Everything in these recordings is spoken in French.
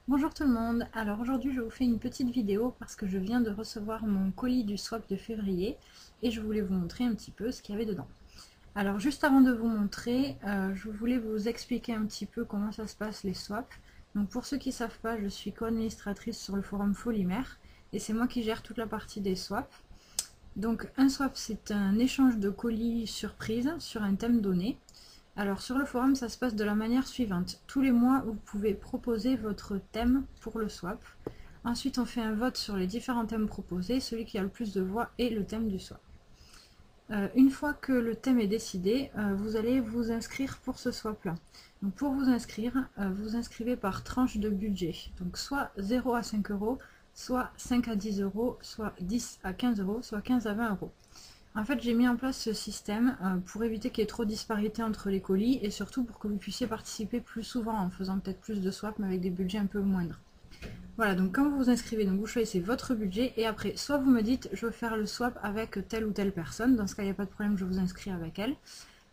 Bonjour tout le monde, alors aujourd'hui je vous fais une petite vidéo parce que je viens de recevoir mon colis du swap de février et je voulais vous montrer un petit peu ce qu'il y avait dedans. Alors juste avant de vous montrer, je voulais vous expliquer un petit peu comment ça se passe les swaps. Donc pour ceux qui ne savent pas, je suis co-administratrice sur le forum Folimaire et c'est moi qui gère toute la partie des swaps. Donc un swap c'est un échange de colis surprise sur un thème donné. Alors sur le forum, ça se passe de la manière suivante. Tous les mois, vous pouvez proposer votre thème pour le swap. Ensuite, on fait un vote sur les différents thèmes proposés. Celui qui a le plus de voix est le thème du swap. Une fois que le thème est décidé, vous allez vous inscrire pour ce swap-là. Donc pour vous inscrire, vous inscrivez par tranche de budget. Donc soit 0 à 5 euros, soit 5 à 10 euros, soit 10 à 15 euros, soit 15 à 20 euros. En fait, j'ai mis en place ce système pour éviter qu'il y ait trop de disparité entre les colis et surtout pour que vous puissiez participer plus souvent en faisant peut-être plus de swaps mais avec des budgets un peu moindres. Voilà, donc quand vous vous inscrivez, donc vous choisissez votre budget et après, soit vous me dites je veux faire le swap avec telle ou telle personne, dans ce cas il n'y a pas de problème, je vous inscris avec elle.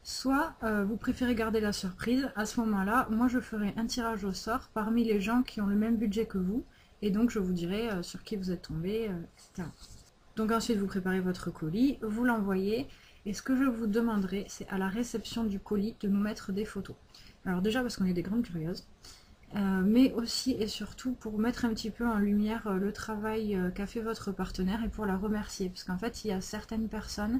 Soit vous préférez garder la surprise, à ce moment-là, moi je ferai un tirage au sort parmi les gens qui ont le même budget que vous et donc je vous dirai sur qui vous êtes tombé, etc. Donc ensuite vous préparez votre colis, vous l'envoyez et ce que je vous demanderai c'est à la réception du colis de nous mettre des photos. Alors déjà parce qu'on est des grandes curieuses, mais aussi et surtout pour mettre un petit peu en lumière le travail qu'a fait votre partenaire et pour la remercier. Parce qu'en fait il y a certaines personnes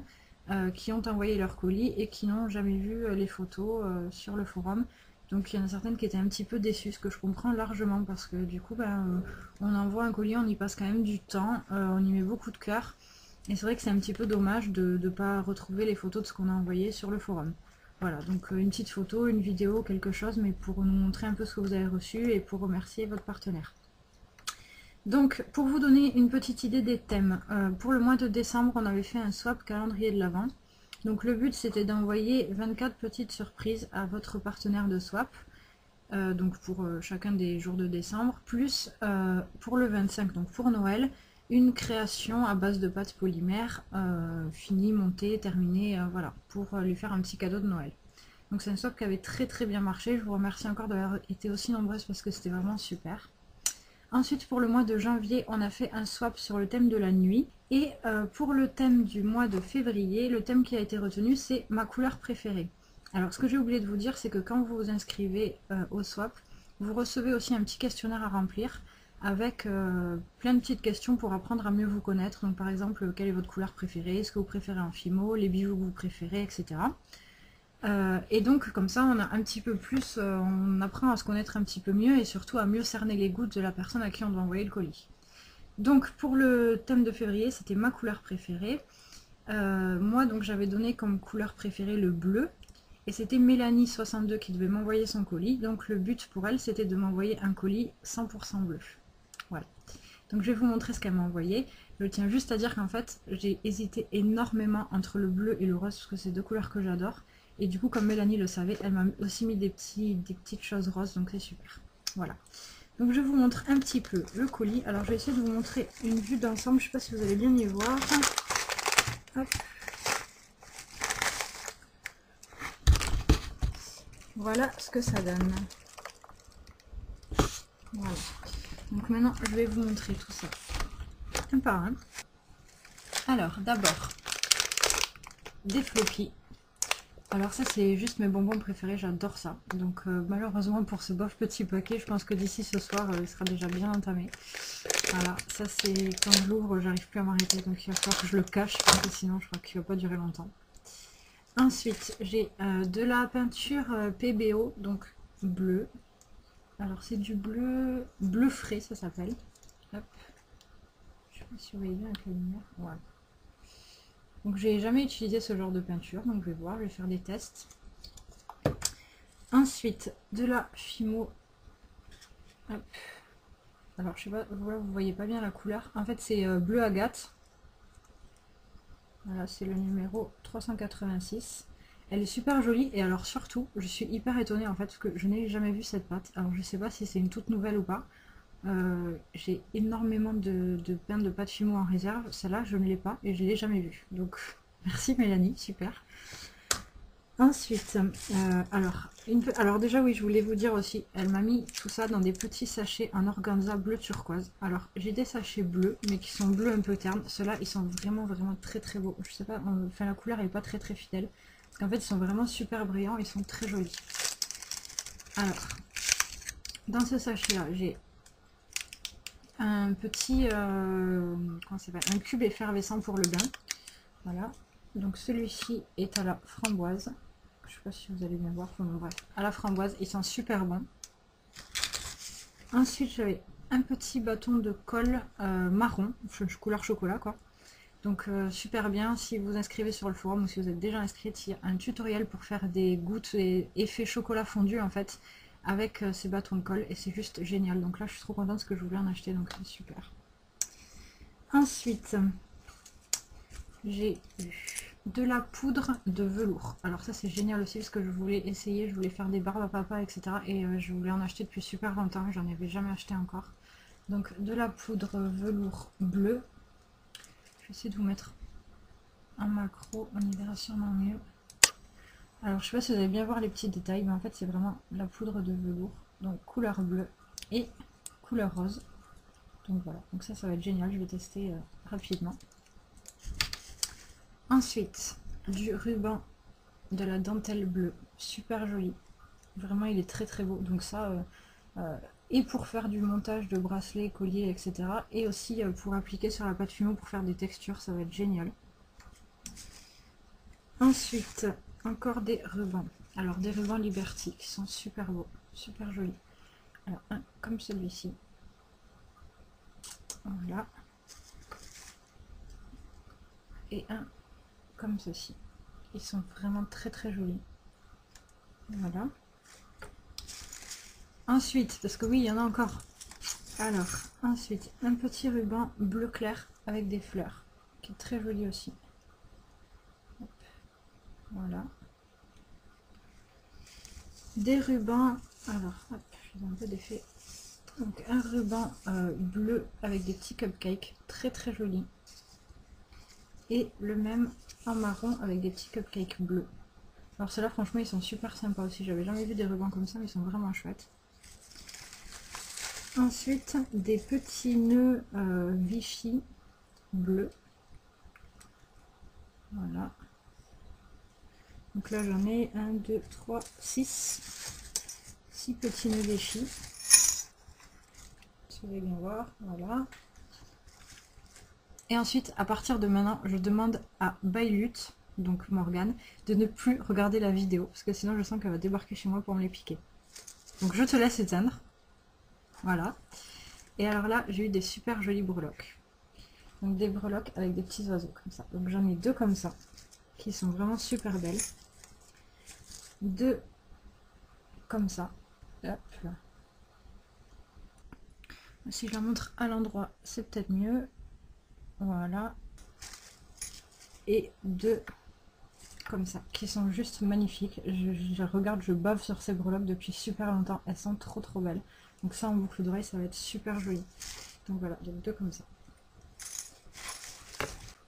qui ont envoyé leur colis et qui n'ont jamais vu les photos sur le forum. Donc il y en a certaines qui étaient un petit peu déçues, ce que je comprends largement parce que du coup on envoie un colis, on y passe quand même du temps, on y met beaucoup de cœur. Et c'est vrai que c'est un petit peu dommage de ne pas retrouver les photos de ce qu'on a envoyé sur le forum. Voilà, donc une petite photo, une vidéo, quelque chose, mais pour nous montrer un peu ce que vous avez reçu et pour remercier votre partenaire. Donc, pour vous donner une petite idée des thèmes, pour le mois de décembre, on avait fait un swap calendrier de l'Avent. Donc le but c'était d'envoyer 24 petites surprises à votre partenaire de swap, donc pour chacun des jours de décembre, plus pour le 25, donc pour Noël, une création à base de pâte polymère, finie, montée, terminée, voilà, pour lui faire un petit cadeau de Noël. Donc c'est un swap qui avait très très bien marché, je vous remercie encore d'avoir été aussi nombreuses parce que c'était vraiment super. Ensuite, pour le mois de janvier, on a fait un swap sur le thème de la nuit. Et pour le thème du mois de février, le thème qui a été retenu, c'est ma couleur préférée. Alors, ce que j'ai oublié de vous dire, c'est que quand vous vous inscrivez au swap, vous recevez aussi un petit questionnaire à remplir avec plein de petites questions pour apprendre à mieux vous connaître. Donc, par exemple, quelle est votre couleur préférée, est-ce que vous préférez en fimo, les bijoux que vous préférez, etc. Et donc comme ça on a un petit peu plus, on apprend à se connaître un petit peu mieux et surtout à mieux cerner les goûts de la personne à qui on doit envoyer le colis. Donc pour le thème de février, c'était ma couleur préférée. Moi donc j'avais donné comme couleur préférée le bleu et c'était Mélanie62 qui devait m'envoyer son colis. Donc le but pour elle c'était de m'envoyer un colis 100% bleu. Voilà. Donc je vais vous montrer ce qu'elle m'a envoyé. Je tiens juste à dire qu'en fait j'ai hésité énormément entre le bleu et le rose parce que c'est deux couleurs que j'adore. Et du coup, comme Mélanie le savait, elle m'a aussi mis des petites choses roses, donc c'est super. Voilà. Donc je vous montre un petit peu le colis. Alors je vais essayer de vous montrer une vue d'ensemble. Je ne sais pas si vous allez bien y voir. Hop. Voilà ce que ça donne. Voilà. Donc maintenant, je vais vous montrer tout ça un par un. Alors d'abord, des flockies. Alors ça c'est juste mes bonbons préférés, j'adore ça. Donc malheureusement pour ce bof petit paquet, je pense que d'ici ce soir il sera déjà bien entamé. Voilà, ça c'est quand je l'ouvre, j'arrive plus à m'arrêter, donc il va falloir que je le cache parce que sinon je crois qu'il va pas durer longtemps. Ensuite j'ai de la peinture PBO, donc bleu. Alors c'est du bleu frais, ça s'appelle. Hop. Je sais pas si vous voyez bien avec la lumière. Voilà. Donc j'ai jamais utilisé ce genre de peinture, donc je vais voir, je vais faire des tests. Ensuite, de la Fimo. Hop. Alors je sais pas, voilà, vous voyez pas bien la couleur. En fait c'est bleu agate. Voilà, c'est le numéro 386. Elle est super jolie et alors surtout, je suis hyper étonnée en fait parce que je n'ai jamais vu cette pâte. Alors je sais pas si c'est une toute nouvelle ou pas. J'ai énormément de pain de pâte Fimo en réserve. Celle-là, je ne l'ai pas et je ne l'ai jamais vue. Donc merci Mélanie, super. Ensuite, alors déjà oui, je voulais vous dire aussi, elle m'a mis tout ça dans des petits sachets en organza bleu turquoise. Alors j'ai des sachets bleus, mais qui sont bleus un peu ternes. Ceux-là, ils sont vraiment très très beaux. Je sais pas, enfin la couleur est pas très très fidèle, parce qu'en fait ils sont vraiment super brillants, ils sont très jolis. Alors, dans ce sachet-là, j'ai un petit, comment ça s'appelle, un cube effervescent pour le bain. Voilà, donc celui-ci est à la framboise. Je sais pas si vous allez bien voir, enfin, bref, à la framboise, ils sont super bons. Ensuite, j'avais un petit bâton de colle marron, couleur chocolat quoi. Donc super bien, si vous inscrivez sur le forum ou si vous êtes déjà inscrite, il y a un tutoriel pour faire des gouttes et effet chocolat fondu en fait avec ces bâtons de colle et c'est juste génial. Donc là je suis trop contente parce que je voulais en acheter, donc c'est super. Ensuite, j'ai eu de la poudre de velours. Alors ça c'est génial aussi parce que je voulais essayer, je voulais faire des barbes à papa, etc. Et je voulais en acheter depuis super longtemps, j'en avais jamais acheté encore. Donc de la poudre velours bleu. Je vais essayer de vous mettre un macro, on y verra sûrement mieux. Alors je sais pas si vous allez bien voir les petits détails, mais en fait c'est vraiment la poudre de velours. Donc couleur bleue et couleur rose. Donc voilà, donc ça va être génial, je vais tester rapidement. Ensuite, du ruban de la dentelle bleue, super joli. Vraiment, il est très très beau. Donc ça, et pour faire du montage de bracelets, colliers, etc. Et aussi pour appliquer sur la pâte fumée pour faire des textures, ça va être génial. Ensuite, encore des rubans. Alors des rubans Liberty qui sont super beaux, super jolis. Alors un comme celui-ci. Voilà. Et un comme ceci. Ils sont vraiment très très jolis. Voilà. Ensuite, parce que oui, il y en a encore. Alors, ensuite, un petit ruban bleu clair avec des fleurs, qui est très joli aussi. Hop. Voilà. Des rubans, alors, hop, j'ai un peu d'effet. Donc, un ruban bleu avec des petits cupcakes, très très joli. Et le même en marron avec des petits cupcakes bleus. Alors, ceux-là, franchement, ils sont super sympas aussi. J'avais jamais vu des rubans comme ça, mais ils sont vraiment chouettes. Ensuite, des petits nœuds Vichy bleus. Voilà. Donc là, j'en ai 1, 2, 3, 6. 6 petits nœuds Vichy. Si vous allez bien voir, voilà. Et ensuite, à partir de maintenant, je demande à Bailut, donc Morgane, de ne plus regarder la vidéo, parce que sinon je sens qu'elle va débarquer chez moi pour me les piquer. Donc je te laisse éteindre. Voilà. Et alors là, j'ai eu des super jolies breloques. Donc des breloques avec des petits oiseaux comme ça. Donc j'en ai deux comme ça, qui sont vraiment super belles. Deux comme ça. Hop là. Si je la montre à l'endroit, c'est peut-être mieux. Voilà. Et deux comme ça, qui sont juste magnifiques. Je regarde, je bave sur ces breloques depuis super longtemps. Elles sont trop trop belles. Donc ça en boucle d'oreille, ça va être super joli. Donc voilà, donc deux comme ça.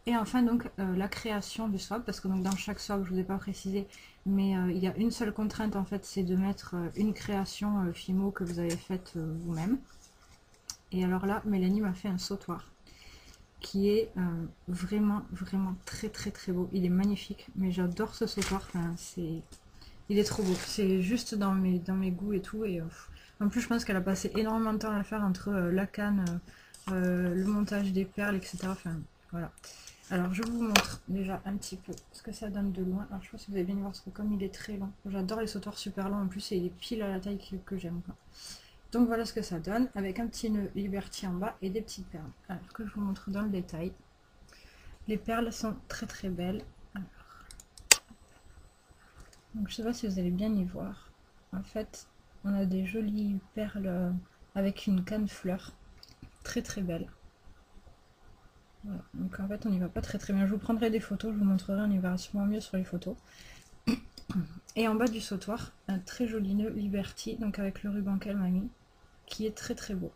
Et enfin donc la création du swap, parce que donc dans chaque swap, je vous ai pas précisé, mais il y a une seule contrainte en fait, c'est de mettre une création Fimo que vous avez faite vous-même. Et alors là, Mélanie m'a fait un sautoir qui est vraiment très très très beau. Il est magnifique, mais j'adore ce sautoir. Enfin, il est trop beau. C'est juste dans mes goûts et tout. Et en plus, je pense qu'elle a passé énormément de temps à le faire entre la canne, le montage des perles, etc. Enfin, voilà. Alors, je vous montre déjà un petit peu ce que ça donne de loin. Alors, je sais pas si vous avez bien voir, parce que comme il est très long, j'adore les sautoirs super longs en plus, et il est pile à la taille que j'aime. Donc voilà ce que ça donne, avec un petit nœud Liberty en bas et des petites perles. Alors que je vous montre dans le détail. Les perles sont très très belles. Alors, donc je sais pas si vous allez bien y voir. En fait, on a des jolies perles avec une canne fleur. Très très belle. Voilà. Donc en fait on n'y va pas très très bien. Je vous prendrai des photos, je vous montrerai, on y verra sûrement mieux sur les photos. Et en bas du sautoir, un très joli nœud Liberty, donc avec le ruban qu'elle m'a mis, qui est très très beau.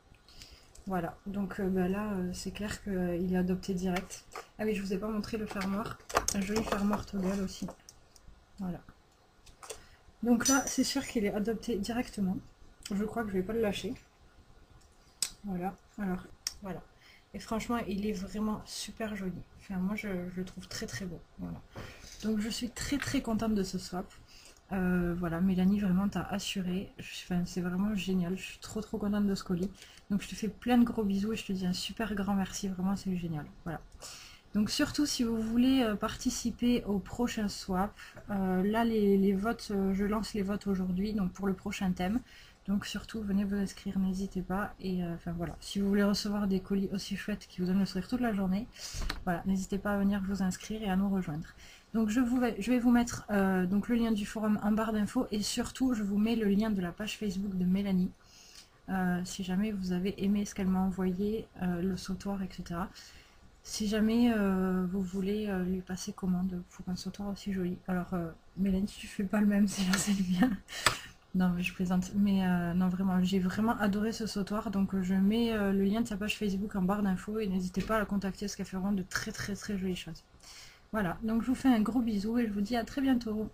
Voilà, donc là c'est clair qu'il est adopté direct. Ah oui, je vous ai pas montré le fermoir, un joli fermoir toggle aussi. Voilà. Donc là, c'est sûr qu'il est adopté directement. Je crois que je vais pas le lâcher. Voilà, alors voilà. Et franchement, il est vraiment super joli. Enfin, moi, je le trouve très très beau. Voilà. Donc je suis très très contente de ce swap. Voilà, Mélanie, vraiment t'as assuré. Enfin, c'est vraiment génial. Je suis trop trop contente de ce colis. Donc je te fais plein de gros bisous et je te dis un super grand merci. Vraiment, c'est génial. Voilà. Donc surtout si vous voulez participer au prochain swap, là les votes, je lance les votes aujourd'hui, donc pour le prochain thème. Donc surtout venez vous inscrire, n'hésitez pas. Et enfin voilà, si vous voulez recevoir des colis aussi chouettes qui vous donnent le sourire toute la journée, voilà, n'hésitez pas à venir vous inscrire et à nous rejoindre. Donc je vais vous mettre donc le lien du forum en barre d'infos et surtout je vous mets le lien de la page Facebook de Mélanie. Si jamais vous avez aimé ce qu'elle m'a envoyé, le sautoir, etc. Si jamais vous voulez lui passer commande pour un sautoir aussi joli. Alors Mélanie, tu fais pas le même, c'est le mien. Non mais je plaisante. Mais non vraiment, j'ai vraiment adoré ce sautoir. Donc je mets le lien de sa page Facebook en barre d'infos et n'hésitez pas à la contacter parce qu'elle fait vraiment de très très très jolies choses. Voilà, donc je vous fais un gros bisou et je vous dis à très bientôt.